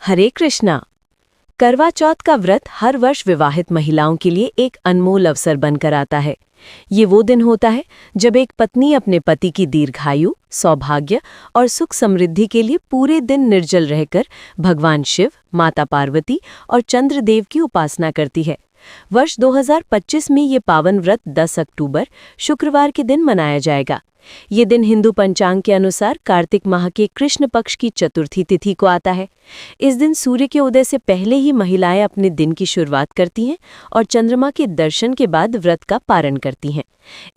हरे कृष्णा। करवा चौथ का व्रत हर वर्ष विवाहित महिलाओं के लिए एक अनमोल अवसर बनकर आता है। ये वो दिन होता है जब एक पत्नी अपने पति की दीर्घायु, सौभाग्य और सुख समृद्धि के लिए पूरे दिन निर्जल रहकर भगवान शिव, माता पार्वती और चंद्रदेव की उपासना करती है। वर्ष 2025 में ये पावन व्रत 10 अक्टूबर शुक्रवार के दिन मनाया जाएगा। ये दिन हिंदू पंचांग के अनुसार कार्तिक माह के कृष्ण पक्ष की चतुर्थी तिथि को आता है। इस दिन सूर्य के उदय से पहले ही महिलाएं अपने दिन की शुरुआत करती हैं और चंद्रमा के दर्शन के बाद व्रत का पारण करती हैं।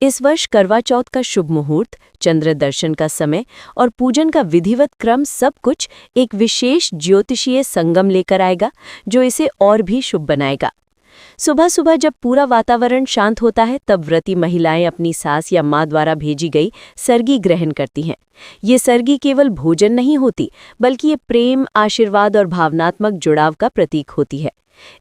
इस वर्ष करवा चौथ का शुभ मुहूर्त, चंद्र दर्शन का समय और पूजन का विधिवत क्रम सब कुछ एक विशेष ज्योतिषीय संगम लेकर आएगा, जो इसे और भी शुभ बनाएगा। सुबह सुबह जब पूरा वातावरण शांत होता है, तब व्रती महिलाएं अपनी सास या मां द्वारा भेजी गई सरगी ग्रहण करती हैं। ये सरगी केवल भोजन नहीं होती, बल्कि ये प्रेम, आशीर्वाद और भावनात्मक जुड़ाव का प्रतीक होती है।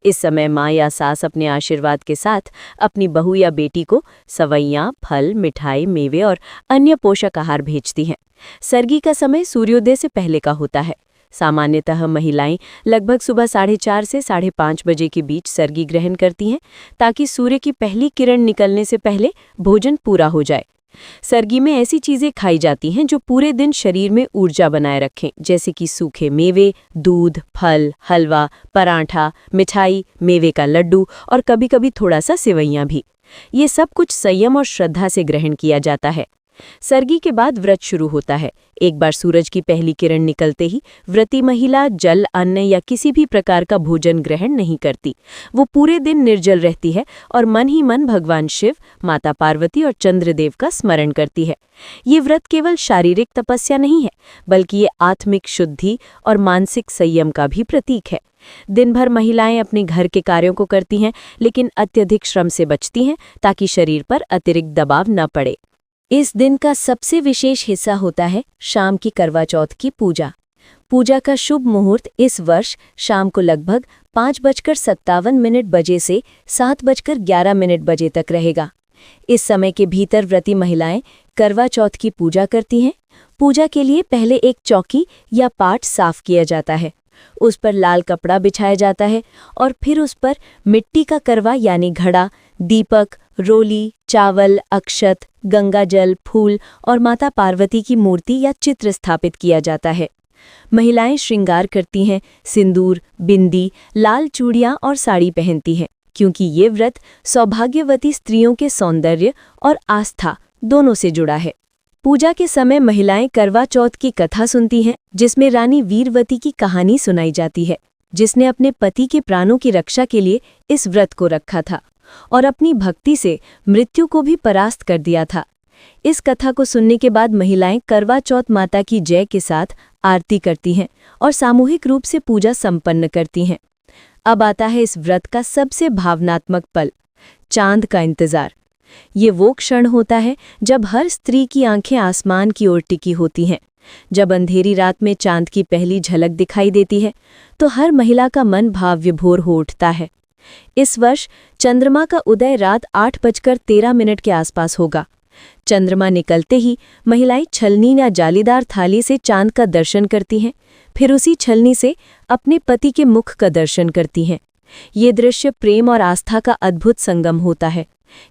इस समय मां या सास अपने आशीर्वाद के साथ अपनी बहू या बेटी को सवैयां, फल, मिठाई, मेवे और अन्य पोषक आहार भेजती हैं। सरगी का समय सूर्योदय से पहले का होता है। सामान्यतः महिलाएं लगभग सुबह 4:30 से 5:30 बजे के बीच सरगी ग्रहण करती हैं, ताकि सूर्य की पहली किरण निकलने से पहले भोजन पूरा हो जाए। सरगी में ऐसी चीजें खाई जाती हैं जो पूरे दिन शरीर में ऊर्जा बनाए रखें, जैसे कि सूखे मेवे, दूध, फल, हलवा, पराठा, मिठाई, मेवे का लड्डू और कभी-कभी थोड़ा सा सेवइयां भी। ये सब कुछ संयम और श्रद्धा से ग्रहण किया जाता है। सरगी के बाद व्रत शुरू होता है। एक बार सूरज की पहली किरण निकलते ही व्रती महिला जल, अन्न या किसी भी प्रकार का भोजन ग्रहण नहीं करती। वो पूरे दिन निर्जल रहती है और मन ही मन भगवान शिव, माता पार्वती और चंद्रदेव का स्मरण करती है। ये व्रत केवल शारीरिक तपस्या नहीं है, बल्कि ये आत्मिक शुद्धि और मानसिक संयम का भी प्रतीक है। दिन भर महिलाएं अपने घर के कार्यों को करती हैं, लेकिन अत्यधिक श्रम से बचती हैं, ताकि शरीर पर अतिरिक्त दबाव न पड़े। इस दिन का सबसे विशेष हिस्सा होता है शाम की करवा चौथ की पूजा। पूजा का शुभ मुहूर्त इस वर्ष शाम को लगभग 5:57 बजे से 7:11 बजे तक रहेगा। इस समय के भीतर व्रती महिलाएं करवा चौथ की पूजा करती हैं। पूजा के लिए पहले एक चौकी या पाट साफ किया जाता है। उस पर लाल कपड़ा बिछाया जाता है और फिर उस पर मिट्टी का करवा यानी घड़ा, दीपक, रोली, चावल, अक्षत, गंगा जल, फूल और माता पार्वती की मूर्ति या चित्र स्थापित किया जाता है। महिलाएं श्रृंगार करती हैं, सिंदूर, बिंदी, लाल चूड़ियां और साड़ी पहनती हैं, क्योंकि ये व्रत सौभाग्यवती स्त्रियों के सौंदर्य और आस्था दोनों से जुड़ा है। पूजा के समय महिलाएं करवा चौथ की कथा सुनती हैं, जिसमें रानी वीरवती की कहानी सुनाई जाती है, जिसने अपने पति के प्राणों की रक्षा के लिए इस व्रत को रखा था और अपनी भक्ति से मृत्यु को भी परास्त कर दिया था। इस कथा को सुनने के बाद महिलाएं करवा चौथ माता की जय के साथ आरती करती हैं और सामूहिक रूप से पूजा संपन्न करती हैं। अब आता है इस व्रत का सबसे भावनात्मक पल, चांद का इंतजार। ये वो क्षण होता है जब हर स्त्री की आंखें आसमान की ओर टिकी होती हैं। जब अंधेरी रात में चांद की पहली झलक दिखाई देती है, तो हर महिला का मन भाव विभोर हो उठता है। इस वर्ष चंद्रमा का उदय रात 8:13 के आसपास होगा। चंद्रमा निकलते ही महिलाएं छलनी या जालीदार थाली से चांद का दर्शन करती हैं, फिर उसी छलनी से अपने पति के मुख का दर्शन करती हैं। ये दृश्य प्रेम और आस्था का अद्भुत संगम होता है।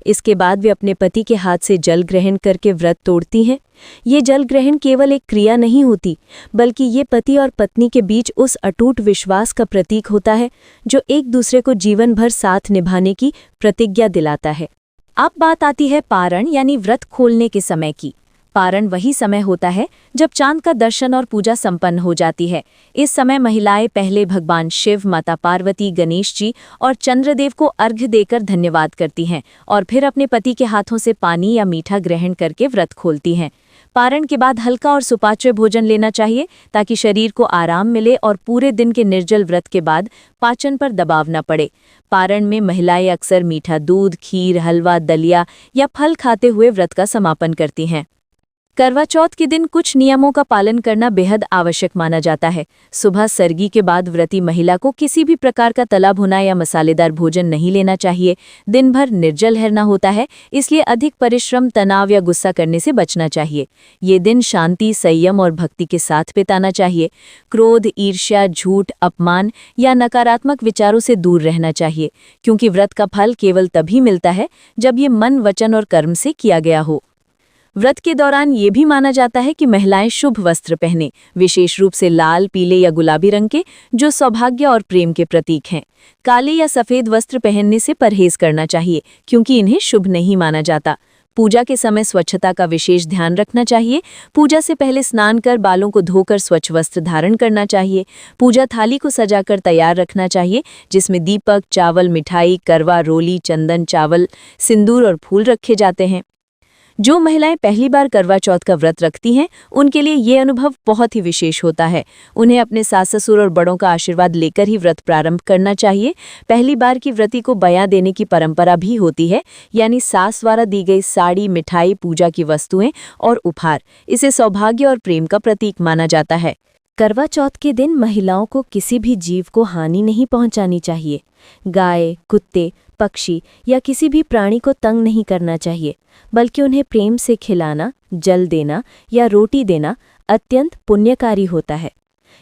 इसके बाद वे अपने पति के हाथ से जल ग्रहण करके व्रत तोड़ती हैं। ये जल ग्रहण केवल एक क्रिया नहीं होती, बल्कि ये पति और पत्नी के बीच उस अटूट विश्वास का प्रतीक होता है जो एक दूसरे को जीवन भर साथ निभाने की प्रतिज्ञा दिलाता है। अब बात आती है पारण यानी व्रत खोलने के समय की। पारण वही समय होता है जब चांद का दर्शन और पूजा संपन्न हो जाती है। इस समय महिलाएं पहले भगवान शिव, माता पार्वती, गणेश जी और चंद्रदेव को अर्घ्य देकर धन्यवाद करती हैं और फिर अपने पति के हाथों से पानी या मीठा ग्रहण करके व्रत खोलती हैं। पारण के बाद हल्का और सुपाच्य भोजन लेना चाहिए, ताकि शरीर को आराम मिले और पूरे दिन के निर्जल व्रत के बाद पाचन पर दबाव न पड़े। पारण में महिलाएं अक्सर मीठा दूध, खीर, हलवा, दलिया या फल खाते हुए व्रत का समापन करती हैं। करवा चौथ के दिन कुछ नियमों का पालन करना बेहद आवश्यक माना जाता है। सुबह सरगी के बाद व्रती महिला को किसी भी प्रकार का तला भुना या मसालेदार भोजन नहीं लेना चाहिए। दिन भर निर्जल रहना होता है, इसलिए अधिक परिश्रम, तनाव या गुस्सा करने से बचना चाहिए। ये दिन शांति, संयम और भक्ति के साथ बिताना चाहिए। क्रोध, ईर्ष्या, झूठ, अपमान या नकारात्मक विचारों से दूर रहना चाहिए, क्योंकि व्रत का फल केवल तभी मिलता है जब ये मन, वचन और कर्म से किया गया हो। व्रत के दौरान ये भी माना जाता है कि महिलाएं शुभ वस्त्र पहने, विशेष रूप से लाल, पीले या गुलाबी रंग के, जो सौभाग्य और प्रेम के प्रतीक हैं। काले या सफेद वस्त्र पहनने से परहेज करना चाहिए, क्योंकि इन्हें शुभ नहीं माना जाता। पूजा के समय स्वच्छता का विशेष ध्यान रखना चाहिए। पूजा से पहले स्नान कर बालों को धोकर स्वच्छ वस्त्र धारण करना चाहिए। पूजा थाली को सजाकर तैयार रखना चाहिए, जिसमें दीपक, चावल, मिठाई, करवा, रोली, चंदन, चावल, सिंदूर और फूल रखे जाते हैं। जो महिलाएं पहली बार करवा चौथ का व्रत रखती हैं, उनके लिए ये अनुभव बहुत ही विशेष होता है। उन्हें अपने सास ससुर और बड़ों का आशीर्वाद लेकर ही व्रत प्रारंभ करना चाहिए। पहली बार की व्रती को बयां देने की परंपरा भी होती है, यानी सास द्वारा दी गई साड़ी, मिठाई, पूजा की वस्तुएं और उपहार, इसे सौभाग्य और प्रेम का प्रतीक माना जाता है। करवा चौथ के दिन महिलाओं को किसी भी जीव को हानि नहीं पहुंचानी चाहिए। गाय, कुत्ते, पक्षी या किसी भी प्राणी को तंग नहीं करना चाहिए, बल्कि उन्हें प्रेम से खिलाना, जल देना या रोटी देना अत्यंत पुण्यकारी होता है।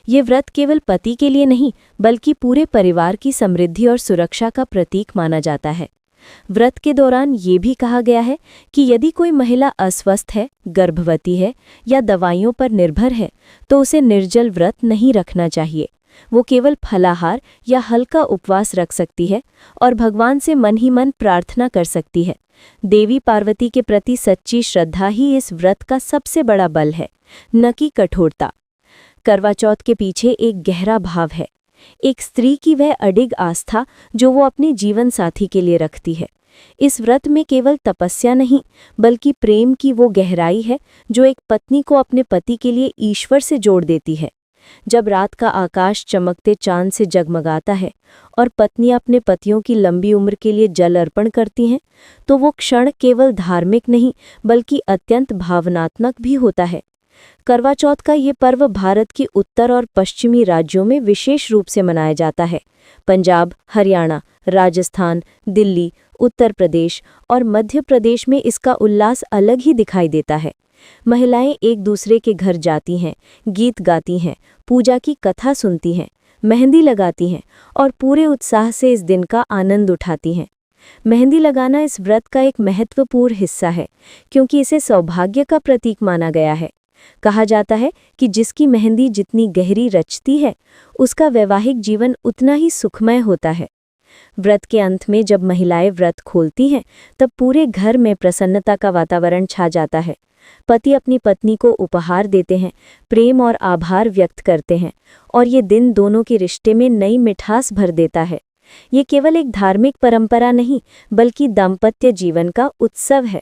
ये व्रत केवल पति के लिए नहीं, बल्कि पूरे परिवार की समृद्धि और सुरक्षा का प्रतीक माना जाता है। व्रत के दौरान ये भी कहा गया है कि यदि कोई महिला अस्वस्थ है, गर्भवती है या दवाइयों पर निर्भर है, तो उसे निर्जल व्रत नहीं रखना चाहिए। वो केवल फलाहार या हल्का उपवास रख सकती है और भगवान से मन ही मन प्रार्थना कर सकती है। देवी पार्वती के प्रति सच्ची श्रद्धा ही इस व्रत का सबसे बड़ा बल है, न कि कठोरता। करवा चौथ के पीछे एक गहरा भाव है, एक स्त्री की वह अडिग आस्था जो वो अपने जीवन साथी के लिए रखती है। इस व्रत में केवल तपस्या नहीं, बल्कि प्रेम की वो गहराई है जो एक पत्नी को अपने पति के लिए ईश्वर से जोड़ देती है। जब रात का आकाश चमकते चांद से जगमगाता है और पत्नियां अपने पतियों की लंबी उम्र के लिए जल अर्पण करती हैं, तो वो क्षण केवल धार्मिक नहीं, बल्कि अत्यंत भावनात्मक भी होता है। करवा चौथ का ये पर्व भारत के उत्तर और पश्चिमी राज्यों में विशेष रूप से मनाया जाता है। पंजाब, हरियाणा, राजस्थान, दिल्ली, उत्तर प्रदेश और मध्य प्रदेश में इसका उल्लास अलग ही दिखाई देता है। महिलाएं एक दूसरे के घर जाती हैं, गीत गाती हैं, पूजा की कथा सुनती हैं, मेहंदी लगाती हैं और पूरे उत्साह से इस दिन का आनंद उठाती हैं। मेहंदी लगाना इस व्रत का एक महत्वपूर्ण हिस्सा है, क्योंकि इसे सौभाग्य का प्रतीक माना गया है। कहा जाता है कि जिसकी मेहंदी जितनी गहरी रचती है, उसका वैवाहिक जीवन उतना ही सुखमय होता है। व्रत के अंत में जब महिलाएं व्रत खोलती हैं, तब पूरे घर में प्रसन्नता का वातावरण छा जाता है। पति अपनी पत्नी को उपहार देते हैं, प्रेम और आभार व्यक्त करते हैं, और ये दिन दोनों के रिश्ते में नई मिठास भर देता है। ये केवल एक धार्मिक परंपरा नहीं, बल्कि दाम्पत्य जीवन का उत्सव है।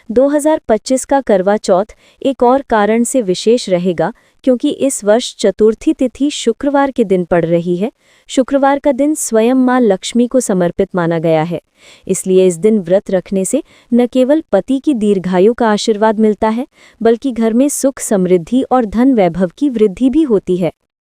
2025 का करवा चौथ एक और कारण से विशेष रहेगा, क्योंकि इस वर्ष चतुर्थी तिथि शुक्रवार के दिन पड़ रही है। शुक्रवार का दिन स्वयं मां लक्ष्मी को समर्पित माना गया है। इसलिए इस दिन व्रत रखने से न केवल पति की दीर्घायु का आशीर्वाद मिलता है, बल्कि घर में सुख, समृद्धि और धन वैभव की वृद्धि भी होती है।